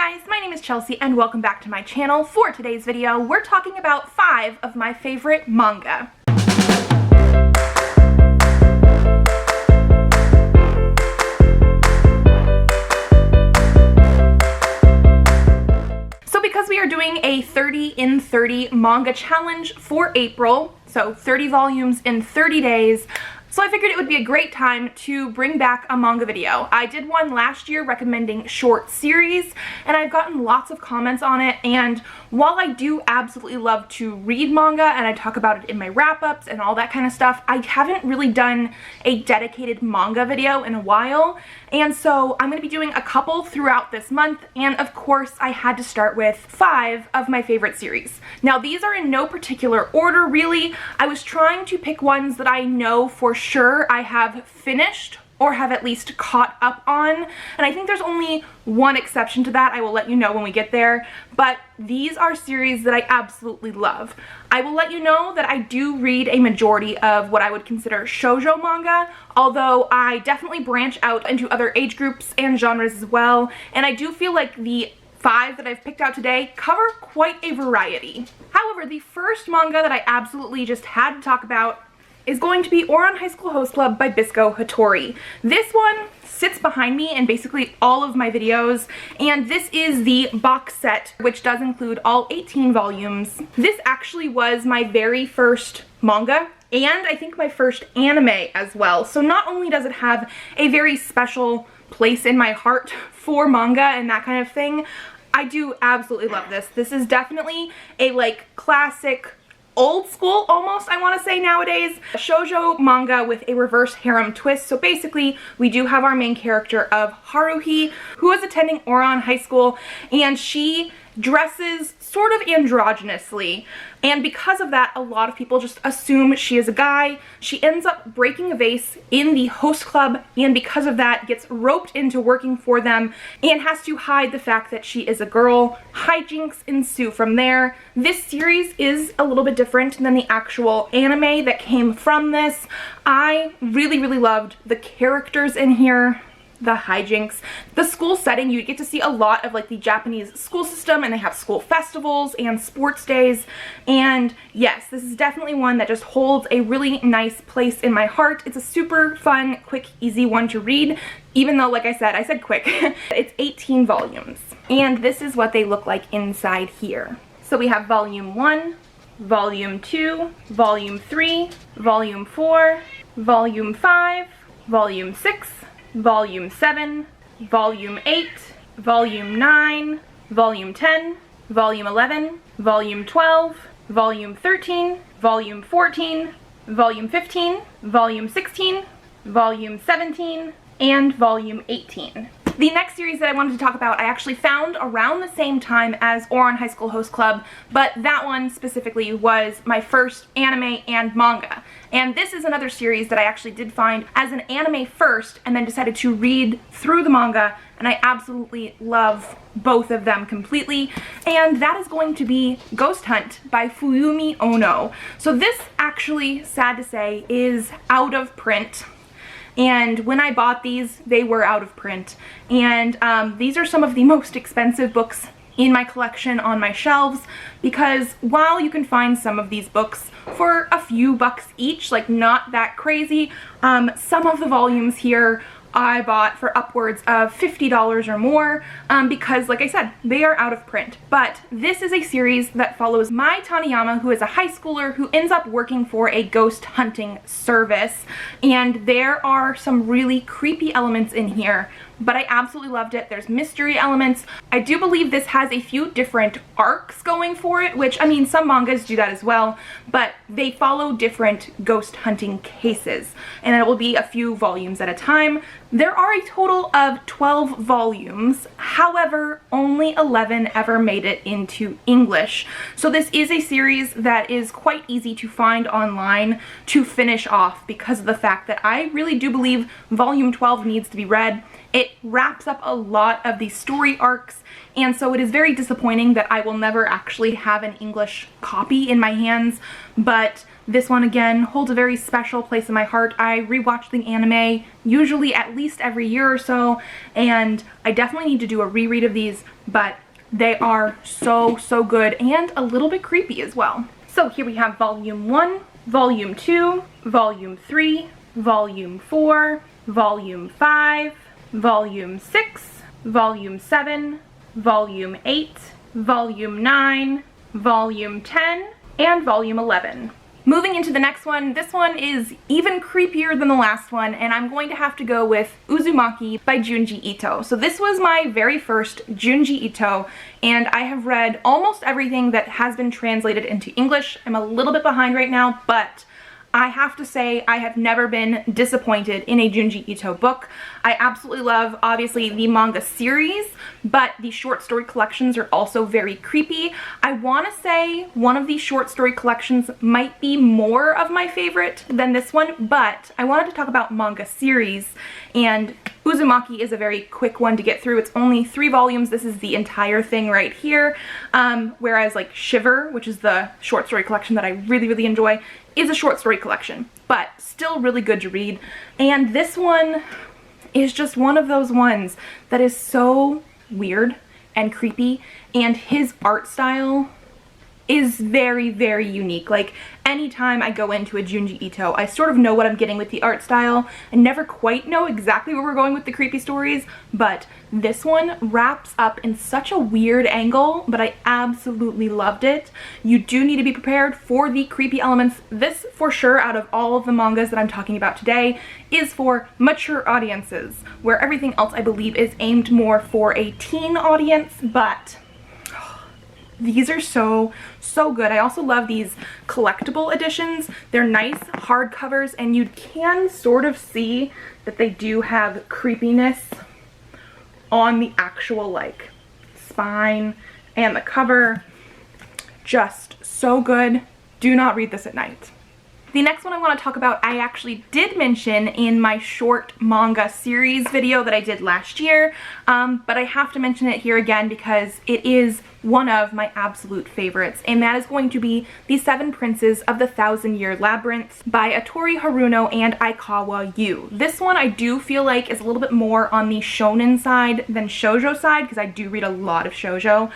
Hi guys, my name is Chelsea and welcome back to my channel. For today's video, we're talking about 5 of my favorite manga. So because we are doing a 30 in 30 manga challenge for April, so 30 volumes in 30 days, so I figured it would be a great time to bring back a manga video. I did one last year recommending short series, and I've gotten lots of comments on it, and while I do absolutely love to read manga, and I talk about it in my wrap-ups and all that kind of stuff, I haven't really done a dedicated manga video in a while, and so I'm going to be doing a couple throughout this month, and of course I had to start with 5 of my favorite series. Now these are in no particular order really. I was trying to pick ones that I know for sure I have finished or have at least caught up on, and I think there's only one exception to that. I will let you know when we get there, but these are series that I absolutely love. I will let you know that I do read a majority of what I would consider shoujo manga, although I definitely branch out into other age groups and genres as well, and I do feel like the 5 that I've picked out today cover quite a variety. However, the first manga that I absolutely just had to talk about is going to be Ouran High School Host Club by Bisco Hattori. This one sits behind me in basically all of my videos, and this is the box set, which does include all 18 volumes. This actually was my very first manga, and I think my first anime as well. So not only does it have a very special place in my heart for manga and that kind of thing, I do absolutely love this. This is definitely a classic, old school almost, I want to say nowadays, shoujo manga with a reverse harem twist. So basically we do have our main character of Haruhi, who is attending Ouran High School, and she dresses sort of androgynously, and because of that a lot of people just assume she is a guy. She ends up breaking a vase in the host club, and because of that gets roped into working for them and has to hide the fact that she is a girl. Hijinks ensue from there. This series is a little bit different than the actual anime that came from this. I really loved the characters in here, the hijinks, the school setting. You get to see a lot of the Japanese school system, and they have school festivals and sports days, and yes, this is definitely one that just holds a really nice place in my heart. It's a super fun, quick, easy one to read, even though like I said quick. It's 18 volumes, and this is what they look like inside here. So we have volume 1, volume 2, volume 3, volume 4, volume 5, volume 6, volume 7, volume 8, volume 9, volume 10, volume 11, volume 12, volume 13, volume 14, volume 15, volume 16, volume 17, and volume 18. The next series that I wanted to talk about I actually found around the same time as Ouran High School Host Club, but that one specifically was my first anime and manga. And this is another series that I actually did find as an anime first and then decided to read through the manga, and I absolutely love both of them completely, and that is going to be Ghost Hunt by Fuyumi Ono. So this actually, sad to say, is out of print. And when I bought these, they were out of print. And these are some of the most expensive books in my collection on my shelves, because while you can find some of these books for a few bucks each, not that crazy, some of the volumes here I bought for upwards of $50 or more, because like I said, they are out of print. But this is a series that follows Mai Taniyama, who is a high schooler who ends up working for a ghost hunting service, and there are some really creepy elements in here, but I absolutely loved it. There's mystery elements. I do believe this has a few different arcs going for it, which, I mean, some mangas do that as well, but they follow different ghost hunting cases, and it will be a few volumes at a time. There are a total of 12 volumes, however, only 11 ever made it into English. So this is a series that is quite easy to find online to finish off, because of the fact that I really do believe volume 12 needs to be read. It wraps up a lot of the story arcs, and so it is very disappointing that I will never actually have an English copy in my hands, but This one again holds a very special place in my heart. I rewatch the anime usually at least every year or so, and I definitely need to do a reread of these, but they are so, so good and a little bit creepy as well. So here we have volume 1, volume 2, volume 3, volume 4, volume 5, volume 6, volume 7, volume 8, volume 9, volume 10, and volume 11. Moving into the next one, this one is even creepier than the last one, and I'm going to have to go with Uzumaki by Junji Ito. So this was my very first Junji Ito, and I have read almost everything that has been translated into English. I'm a little bit behind right now, but I have to say I have never been disappointed in a Junji Ito book. I absolutely love, obviously, the manga series, but the short story collections are also very creepy. I want to say one of these short story collections might be more of my favorite than this one, but I wanted to talk about manga series, and Uzumaki is a very quick one to get through. It's only 3 volumes. This is the entire thing right here, whereas like Shiver, which is the short story collection that I really, really enjoy, is a short story collection, but still really good to read. And this one is just one of those ones that is so weird and creepy, and his art style is very, very unique. Like, anytime I go into a Junji Ito, I sort of know what I'm getting with the art style. I never quite know exactly where we're going with the creepy stories, but this one wraps up in such a weird angle, but I absolutely loved it. You do need to be prepared for the creepy elements. This, for sure, out of all of the mangas that I'm talking about today, is for mature audiences, where everything else, I believe, is aimed more for a teen audience, but these are so, so good. I also love these collectible editions. They're nice hardcovers, and you can sort of see that they do have creepiness on the actual, like, spine and the cover. Just so good. Do not read this at night. The next one I want to talk about, I actually did mention in my short manga series video that I did last year, but I have to mention it here again because it is one of my absolute favorites, and that is going to be The 7 Princes of the Thousand-Year Labyrinth by Atori Haruno and Aikawa Yu. This one I do feel like is a little bit more on the shonen side than shoujo side, because I do read a lot of shoujo,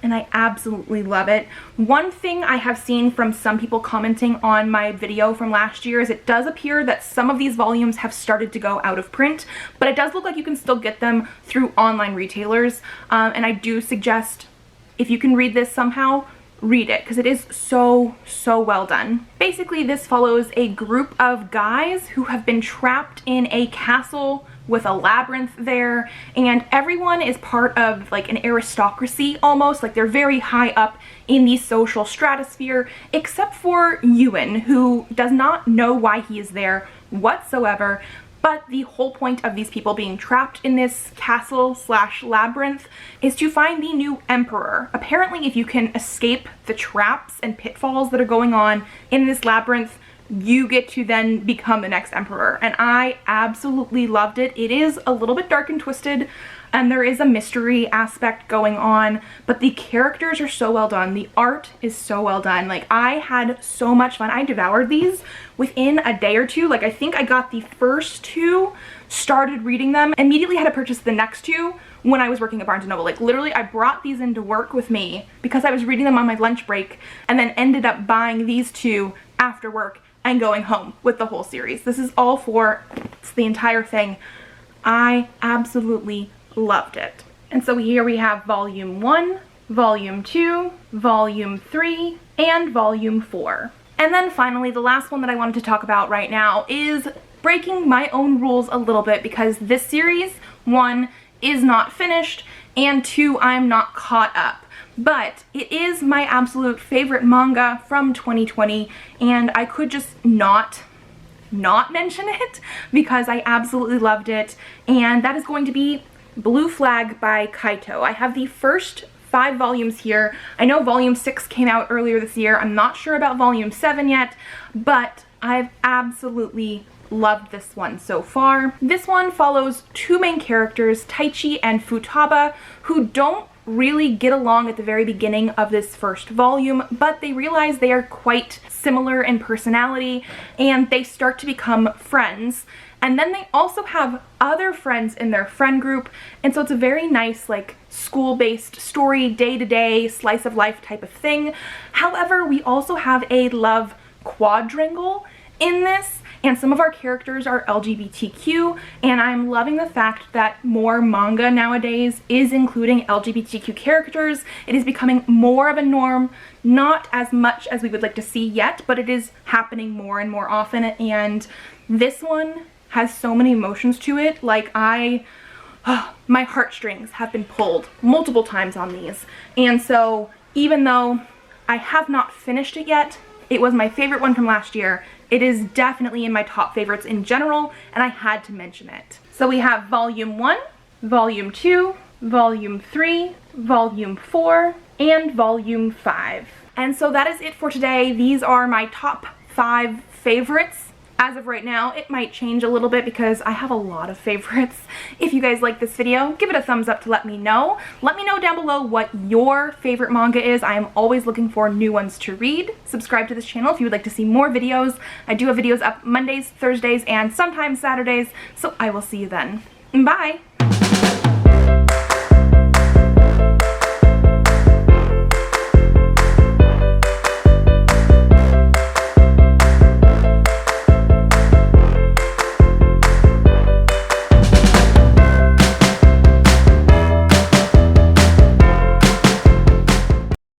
and I absolutely love it. One thing I have seen from some people commenting on my video from last year is it does appear that some of these volumes have started to go out of print, but it does look like you can still get them through online retailers, and I do suggest, if you can read this somehow, read it, because it is so, so well done. Basically, this follows a group of guys who have been trapped in a castle with a labyrinth there, and everyone is part of like an aristocracy almost, like they're very high up in the social stratosphere, except for Ewan, who does not know why he is there whatsoever. But the whole point of these people being trapped in this castle slash labyrinth is to find the new emperor. Apparently, if you can escape the traps and pitfalls that are going on in this labyrinth, you get to then become the next emperor, and I absolutely loved it. It is a little bit dark and twisted, and there is a mystery aspect going on, but the characters are so well done. The art is so well done. Like, I had so much fun. I devoured these within a day or two. Like, I think I got the first 2, started reading them, immediately had to purchase the next 2 when I was working at Barnes & Noble. Like, literally, I brought these into work with me because I was reading them on my lunch break, and then ended up buying these 2 after work and going home with the whole series. This is all for, it's the entire thing. I absolutely loved it. And so here we have volume 1, volume 2, volume 3, and volume 4. And then finally, the last one that I wanted to talk about right now is breaking my own rules a little bit, because this series, 1, is not finished, and 2, I'm not caught up. But it is my absolute favorite manga from 2020, and I could just not mention it because I absolutely loved it, and that is going to be Blue Flag by Kaito. I have the first 5 volumes here. I know volume 6 came out earlier this year. I'm not sure about volume 7 yet, but I've absolutely loved this one so far. This one follows two main characters, Taichi and Futaba, who don't really get along at the very beginning of this first volume, but they realize they are quite similar in personality and they start to become friends. And then they also have other friends in their friend group, and so it's a very nice like school-based story, day-to-day, slice of life type of thing. However, we also have a love quadrangle in this, and some of our characters are LGBTQ, and I'm loving the fact that more manga nowadays is including LGBTQ characters. It is becoming more of a norm, not as much as we would like to see yet, but it is happening more and more often, and this one has so many emotions to it. Like my heartstrings have been pulled multiple times on these, and so even though I have not finished it yet, it was my favorite one from last year. It is definitely in my top favorites in general, and I had to mention it. So we have volume 1, volume 2, volume 3, volume 4, and volume 5. And so that is it for today. These are my top 5 favorites. As of right now, it might change a little bit because I have a lot of favorites. If you guys like this video, give it a thumbs up to let me know. Let me know down below what your favorite manga is. I am always looking for new ones to read. Subscribe to this channel if you would like to see more videos. I do have videos up Mondays, Thursdays, and sometimes Saturdays, so I will see you then. Bye!